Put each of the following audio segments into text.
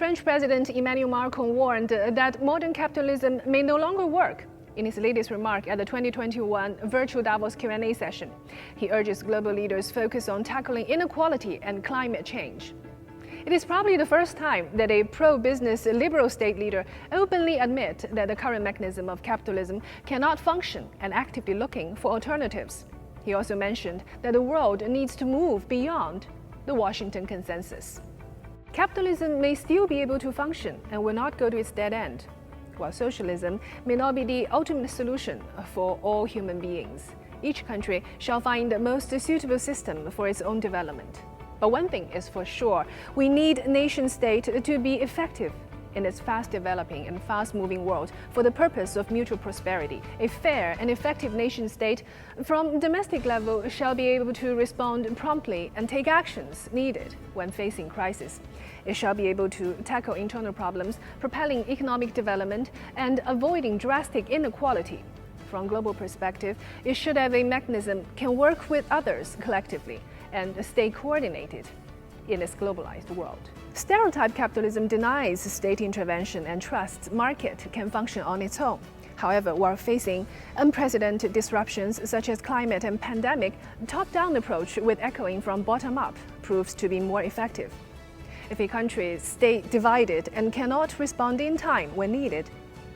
French President Emmanuel Macron warned that modern capitalism may no longer work in his latest remark at the 2021 virtual Davos Q&A session. He urges global leaders focus on tackling inequality and climate change. It is probably the first time that a pro-business liberal state leader openly admits that the current mechanism of capitalism cannot function and actively looking for alternatives. He also mentioned that the world needs to move beyond the Washington consensus. Capitalism may still be able to function and will not go to its dead end, while socialism may not be the ultimate solution for all human beings. Each country shall find the most suitable system for its own development. But one thing is for sure, we need nation-state to be effective in its fast-developing and fast-moving world for the purpose of mutual prosperity. A fair and effective nation-state from domestic level shall be able to respond promptly and take actions needed when facing crisis. It shall be able to tackle internal problems, propelling economic development and avoiding drastic inequality. From global perspective, it should have a mechanism can work with others collectively and stay coordinated in its globalized world. Stereotype capitalism denies state intervention and trusts market can function on its own. However, while facing unprecedented disruptions such as climate and pandemic, top-down approach with echoing from bottom-up proves to be more effective. If a country stays divided and cannot respond in time when needed,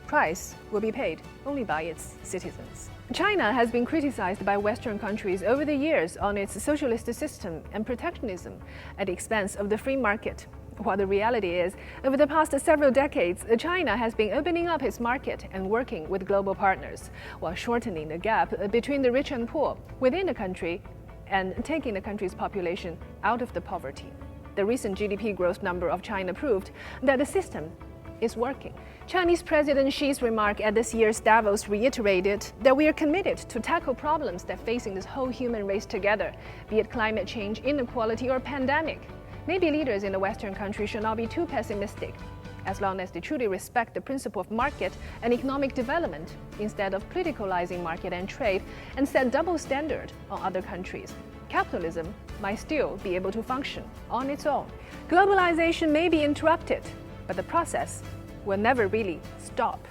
price will be paid only by its citizens. China has been criticized by Western countries over the years on its socialist system and protectionism at the expense of the free market. While the reality is, over the past several decades, China has been opening up its market and working with global partners, while shortening the gap between the rich and poor within the country and taking the country's population out of the poverty. The recent GDP growth number of China proved that the system is working. Chinese President Xi's remark at this year's Davos reiterated that we are committed to tackle problems that facing this whole human race together, be it climate change, inequality, or pandemic. Maybe leaders in the Western countries should not be too pessimistic, as long as they truly respect the principle of market and economic development, instead of politicalizing market and trade and set double standard on other countries. Capitalism might still be able to function on its own. Globalization may be interrupted, but the process will never really stop.